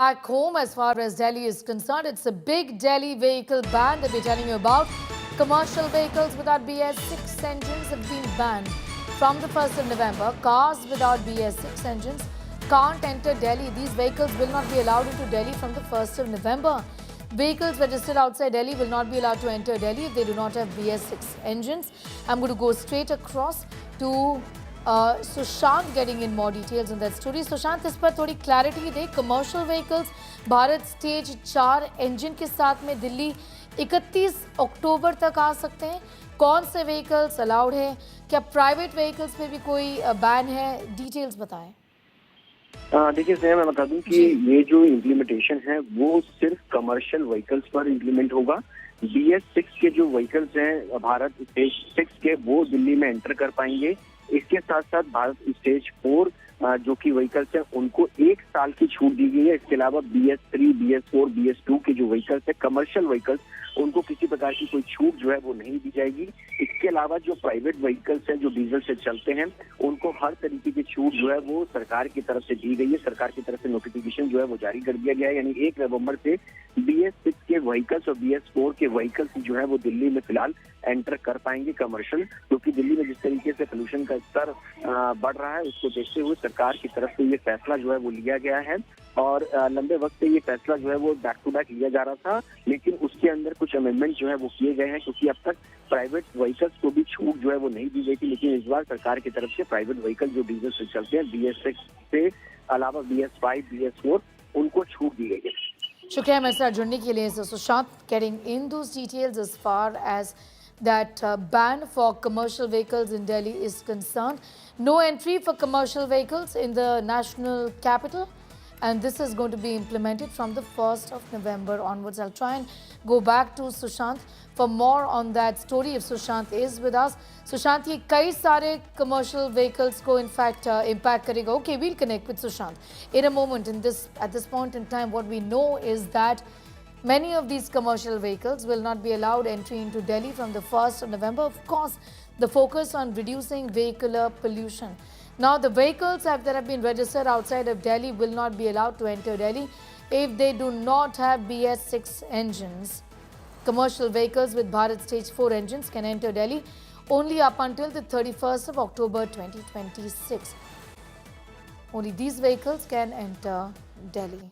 Back home, as far as Delhi is concerned, it's a big Delhi vehicle ban that we're telling you about. Commercial vehicles without BS6 engines have been banned. From the 1st of November, cars without BS6 engines can't enter Delhi. These vehicles will not be allowed into Delhi from the 1st of November. Vehicles registered outside Delhi will not be allowed to enter Delhi if they do not have BS6 engines. I'm going to go straight across to Sushant getting in more details in that story. Sushant, इस पर थोड़ी clarity दे। Commercial vehicles Bharat stage 4 engine के साथ में दिल्ली 31 अक्टूबर तक आ सकते हैं। कौन से व्हीकल्स अलाउड है? क्या प्राइवेट व्हीकल्स पे भी कोई बैन है? डिटेल्स बताएं। देखिए स्नेहा, मैं बता दूं कि ये जो इम्प्लीमेंटेशन है वो सिर्फ कमर्शियल व्हीकल्स पर इम्प्लीमेंट होगा। BS6 के जो व्हीकल्स हैं भारत स्टेज 6 के, वो दिल्ली में एंटर कर पाएंगे। इसके साथ साथ भारत स्टेज 4 जो कि व्हीकल्स हैं उनको 1 साल की छूट दी गई है। इसके अलावा BS3, BS4, BS2 के जो व्हीकल्स है, कमर्शियल व्हीकल्स, उनको किसी प्रकार की कोई छूट जो है वो नहीं दी जाएगी। इसके अलावा जो प्राइवेट व्हीकल्स हैं जो डीजल से चलते हैं, उनको हर तरीके की छूट जो है वो सरकार की तरफ से दी गई है। सरकार की तरफ से नोटिफिकेशन जो है वो जारी कर दिया गया है। यानी 1 नवंबर से BS6 के व्हीकल्स और BS4 के व्हीकल्स जो है वो दिल्ली में फिलहाल एंटर कर पाएंगे कमर्शियल, क्योंकि दिल्ली में जिस तरीके से पोल्यूशन का स्तर बढ़ रहा है उसको देखते हुए सरकार की तरफ से ये फैसला जो है वो लिया गया है। और लंबे वक्त से ये फैसला जो है वो बैक टू बैक लिया जा रहा था, लेकिन उसके अंदर कुछ अमेंडमेंट जो है वो किए गए हैं, क्योंकि अब तक प्राइवेट व्हीकल्स को भी छूट जो है वो नहीं दी गई थी। लेकिन इस बार सरकार की तरफ से प्राइवेट व्हीकल जो डीजल से चलते हैं, BS6 से अलावा BS5, BS4, उनको छूट दी गई है। शुक्रिया मेरे साथ जुड़ने के लिए। Sushant getting in those details as far as that ban for commercial vehicles in Delhi is concerned. No entry for commercial vehicles in the national capital, and this is going to be implemented from the 1st of November onwards. I'll try and go back to Sushant for more on that story if Sushant is with us. Sushant, ये कई सारे commercial vehicles को in fact impact करेगा. Okay, we'll connect with Sushant in a moment. At this point in time, what we know is that many of these commercial vehicles will not be allowed entry into Delhi from the 1st of November. Of course, the focus on reducing vehicular pollution. Now, the vehicles that have been registered outside of Delhi will not be allowed to enter Delhi if they do not have BS6 engines. Commercial vehicles with Bharat Stage 4 engines can enter Delhi only up until the 31st of October 2026. Only these vehicles can enter Delhi.